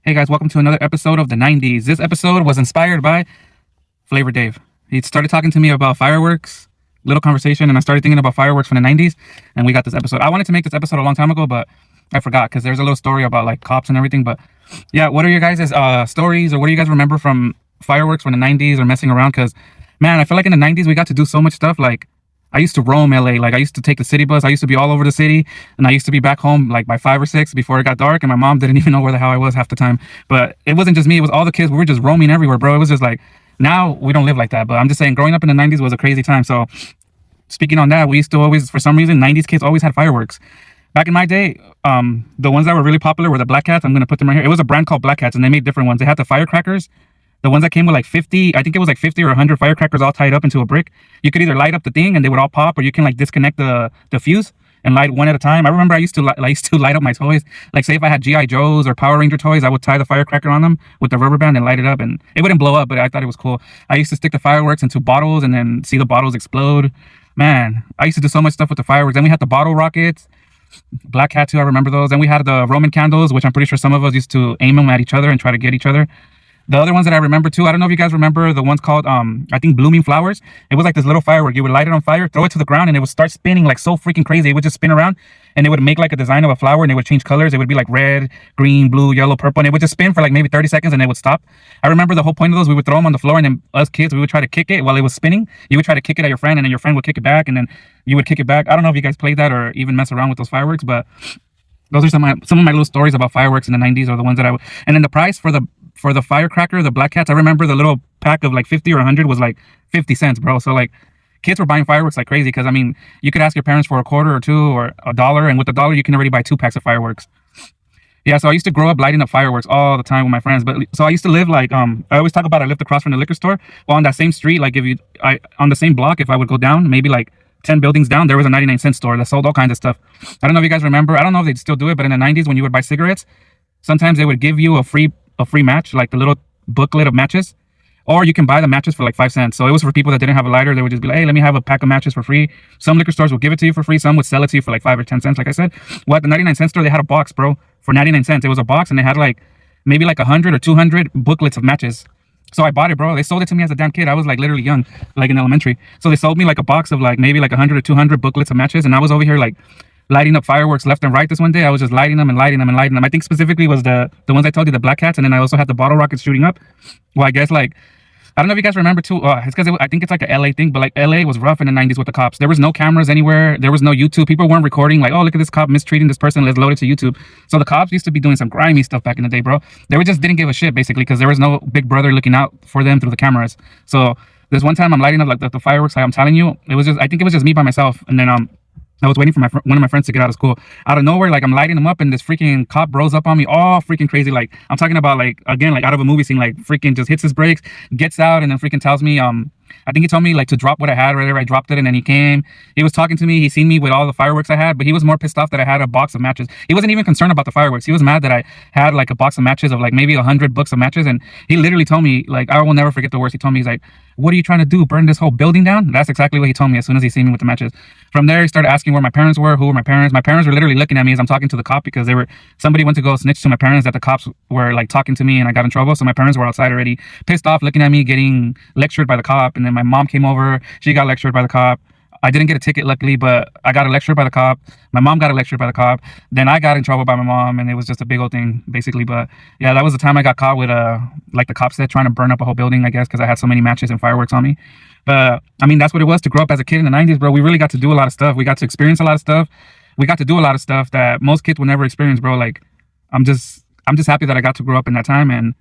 Hey guys, welcome to another episode of the 90s. This episode was inspired by Flavor Dave. He started talking to me about fireworks, little conversation, and I started thinking about fireworks from the 90s, and we got this episode. I wanted to make this episode a long time ago, but I forgot because there's a little story about like cops and everything. But yeah, what are your guys' stories, or what do you guys remember from fireworks from the 90s or messing around? Because man, I feel like in the 90s we got to do so much stuff. Like I used to roam LA. Like I used to take the city bus. I used to be all over the city, and I used to be back home like by 5 or 6 before it got dark, and my mom didn't even know where the hell I was half the time. But it wasn't just me, it was all the kids. We were just roaming everywhere, bro. It was just like, now we don't live like that, but I'm just saying growing up in the 90s was a crazy time. So speaking on that, we used to always, for some reason, 90s kids always had fireworks. Back in my day, the ones that were really popular were the Black Cats. I'm going to put them right here. It was a brand called Black Cats, and they made different ones. They had the firecrackers, the ones that came with like 50, I think it was like 50 or 100 firecrackers all tied up into a brick. You could either light up the thing and they would all pop, or you can like disconnect the fuse and light one at a time. I remember I used to light up my toys. Like say if I had G.I. Joes or Power Ranger toys, I would tie the firecracker on them with the rubber band and light it up, and it wouldn't blow up, but I thought it was cool. I used to stick the fireworks into bottles and then see the bottles explode. Man, I used to do so much stuff with the fireworks. Then we had the bottle rockets. Black Hat too, I remember those. Then we had the Roman candles, which I'm pretty sure some of us used to aim them at each other and try to get each other. The other ones that I remember too, I don't know if you guys remember the ones called, I think Blooming Flowers. It was like this little firework. You would light it on fire, throw it to the ground, and it would start spinning like so freaking crazy. It would just spin around, and it would make like a design of a flower, and it would change colors. It would be like red, green, blue, yellow, purple, and it would just spin for like maybe 30 seconds, and it would stop. I remember the whole point of those, we would throw them on the floor, and then us kids, we would try to kick it while it was spinning. You would try to kick it at your friend, and then your friend would kick it back, and then you would kick it back. I don't know if you guys played that or even mess around with those fireworks, but those are some of my little stories about fireworks in the 90s, or the ones that and then the price for the firecracker, the Black Cats, I remember the little pack of like 50 or 100 was like 50 cents, bro. So like kids were buying fireworks like crazy, because I mean, you could ask your parents for a quarter or two or $1, and with $1 you can already buy 2 packs of fireworks. Yeah, so I used to grow up lighting up fireworks all the time with my friends. But so I used to live like, I always talk about I lived across from the liquor store. Well, on that same street, like on the same block, if I would go down maybe like 10 buildings down, there was a 99-cent store that sold all kinds of stuff. I don't know if you guys remember. I don't know if they still do it, but in the 90s when you would buy cigarettes, sometimes they would give you a free match, like the little booklet of matches, or you can buy the matches for like 5 cents. So it was for people that didn't have a lighter. They would just be like, hey, let me have a pack of matches for free. Some liquor stores would give it to you for free. Some would sell it to you for like 5 or 10 cents, like I said. Well, at the 99-cent store, they had a box, bro, for 99 cents. It was a box, and they had like maybe like 100 or 200 booklets of matches. So I bought it, bro. They sold it to me as a damn kid. I was like literally young, like in elementary. So they sold me like a box of like maybe like 100 or 200 booklets of matches, and I was over here like lighting up fireworks left and right. This one day I was just lighting them and lighting them and lighting them. I think specifically was the ones I told you, the Black Cats, and then I also had the bottle rockets shooting up. Well, I guess like, I don't know if you guys remember too, it's because I think it's like a LA thing, but like LA was rough in the 90s with the cops. There was no cameras anywhere. There was no YouTube. People weren't recording like, oh, look at this cop mistreating this person, let's load it to YouTube. So the cops used to be doing some grimy stuff back in the day, bro. They just didn't give a shit basically, because there was no big brother looking out for them through the cameras. So this one time I'm lighting up like the fireworks, like I'm telling you, I think it was just me by myself, and then I was waiting for one of my friends to get out of school. Out of nowhere, like I'm lighting them up, and this freaking cop bros up on me, all freaking crazy. Like I'm talking about like, again, like out of a movie scene, like freaking just hits his brakes, gets out, and then freaking tells me, I think he told me like to drop what I had or whatever. I dropped it, and then he came. He was talking to me. He seen me with all the fireworks I had, but he was more pissed off that I had a box of matches. He wasn't even concerned about the fireworks. He was mad that I had like a box of matches of like maybe 100 books of matches, and he literally told me, like, I will never forget the words he told me. He's like, what are you trying to do? Burn this whole building down? That's exactly what he told me as soon as he seen me with the matches. From there, he started asking where my parents were, who were my parents. My parents were literally looking at me as I'm talking to the cop, because somebody went to go snitch to my parents that the cops were like talking to me and I got in trouble. So my parents were outside already pissed off, looking at me, getting lectured by the cop. And then my mom came over. She got lectured by the cop. I didn't get a ticket, luckily, but I got lectured by the cop. My mom got lectured by the cop. Then I got in trouble by my mom, and it was just a big old thing, basically. But yeah, that was the time I got caught with, like the cops said, trying to burn up a whole building, I guess, because I had so many matches and fireworks on me. But I mean, that's what it was to grow up as a kid in the 90s, bro. We really got to do a lot of stuff. We got to experience a lot of stuff. We got to do a lot of stuff that most kids would never experience, bro. Like, I'm just happy that I got to grow up in that time. And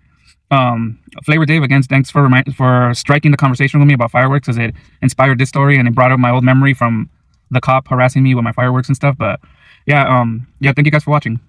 Flavor Dave, again, thanks for striking the conversation with me about fireworks, as it inspired this story and it brought up my old memory from the cop harassing me with my fireworks and stuff. But yeah, thank you guys for watching.